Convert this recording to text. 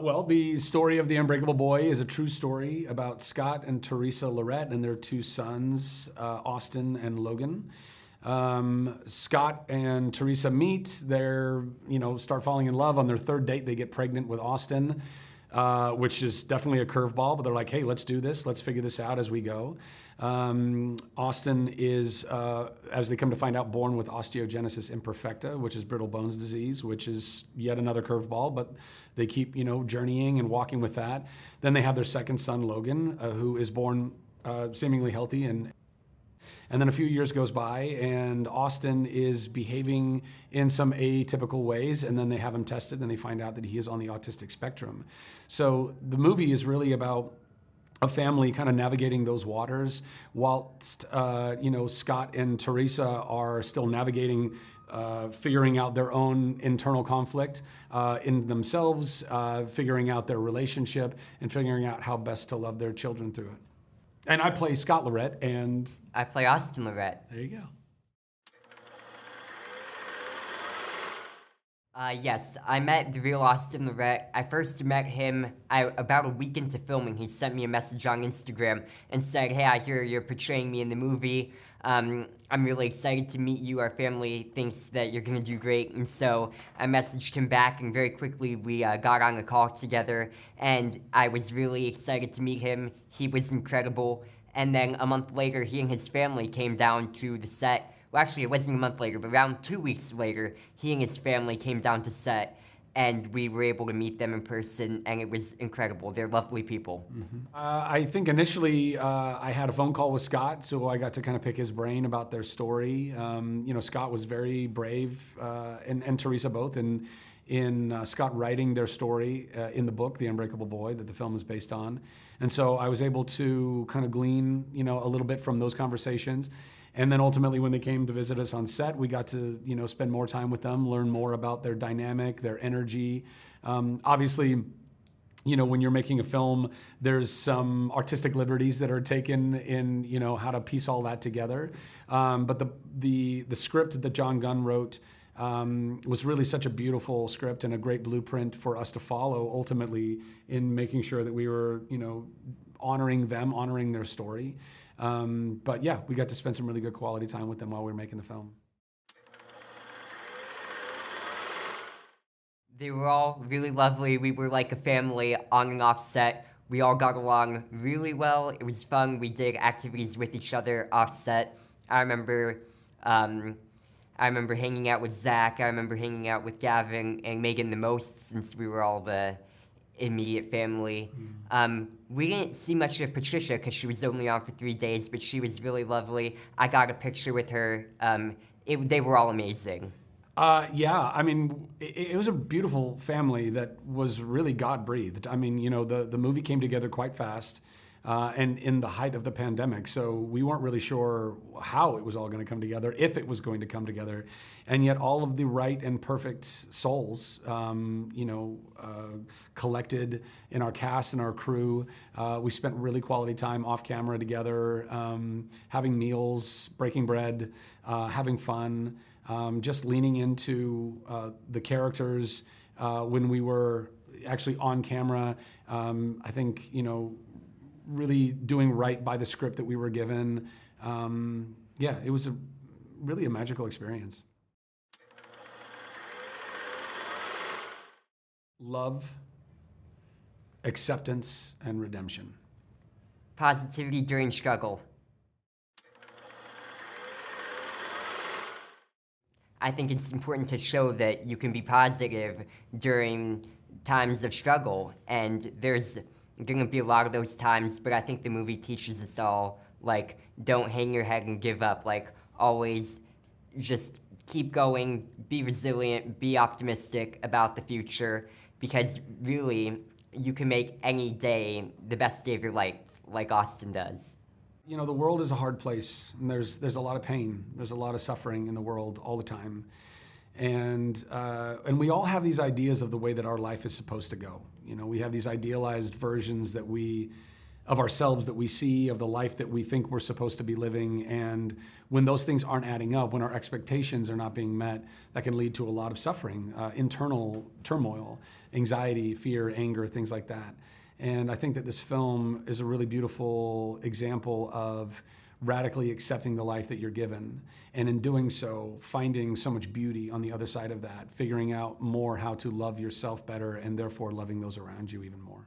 Well, the story of the Unbreakable Boy is a true story about Scott and Teresa Lorette and their two sons, Austin and Logan. Scott and Teresa meet. They're, start falling in love. On their third date, they get pregnant with Austin, which is definitely a curveball. But they're like, hey, let's do this. Let's figure this out as we go. Austin is, as they come to find out, born with osteogenesis imperfecta, which is brittle bones disease, which is yet another curveball, but they keep, journeying and walking with that. Then they have their second son, Logan, who is born seemingly healthy, and then a few years goes by and Austin is behaving in some atypical ways, and then they have him tested and they find out that he is on the autistic spectrum. So the movie is really about a family kind of navigating those waters whilst, Scott and Teresa are still navigating, figuring out their own internal conflict in themselves, figuring out their relationship, and figuring out how best to love their children through it. And I play Scott Lorette, and I play Austin Lorette. There you go. Yes, I met the real Austin Lorette. I first met him about a week into filming. He sent me a message on Instagram and said, hey, I hear you're portraying me in the movie. I'm really excited to meet you. Our family thinks that you're going to do great. And so I messaged him back, and very quickly we got on a call together, and I was really excited to meet him. He was incredible. And then a month later, he and his family came down to the set. Well, actually, it wasn't a month later, but around 2 weeks later, he and his family came down to set, and we were able to meet them in person, and it was incredible. They're lovely people. Mm-hmm. I think initially I had a phone call with Scott, so I got to kind of pick his brain about their story. Scott was very brave, and Teresa both, in Scott writing their story in the book, The Unbreakable Boy, that the film is based on. And so I was able to kind of glean, a little bit from those conversations. And then ultimately, when they came to visit us on set, we got to, spend more time with them, learn more about their dynamic, their energy. Obviously, when you're making a film, there's some artistic liberties that are taken in, how to piece all that together. But the script that John Gunn wrote was really such a beautiful script and a great blueprint for us to follow, ultimately, in making sure that we were, honoring them, honoring their story. But yeah, we got to spend some really good quality time with them while we were making the film. They were all really lovely. We were like a family on and off set. We all got along really well. It was fun. We did activities with each other off set. I remember hanging out with Zach. I remember hanging out with Gavin and Megan the most, since we were all the immediate family. We didn't see much of Patricia because she was only on for 3 days, but she was really lovely. I got a picture with her. They were all amazing. Yeah, I mean, it was a beautiful family that was really God-breathed. I mean, the movie came together quite fast, and in the height of the pandemic, so we weren't really sure how it was all going to come together, if it was going to come together, and yet all of the right and perfect souls, collected in our cast and our crew. We spent really quality time off camera together, having meals, breaking bread, having fun. Just leaning into the characters when we were actually on camera. I think, really doing right by the script that we were given. It was really a magical experience. Love, acceptance, and redemption. Positivity during struggle. I think it's important to show that you can be positive during times of struggle, and there's going to be a lot of those times, but I think the movie teaches us all, like, don't hang your head and give up, like, always just keep going, be resilient, be optimistic about the future, because really, you can make any day the best day of your life, like Austin does. The world is a hard place, and there's a lot of pain. There's a lot of suffering in the world all the time. And we all have these ideas of the way that our life is supposed to go. We have these idealized versions that we of ourselves that we see, of the life that we think we're supposed to be living. And when those things aren't adding up, when our expectations are not being met, that can lead to a lot of suffering, internal turmoil, anxiety, fear, anger, things like that. And I think that this film is a really beautiful example of radically accepting the life that you're given. And in doing so, finding so much beauty on the other side of that, figuring out more how to love yourself better and therefore loving those around you even more.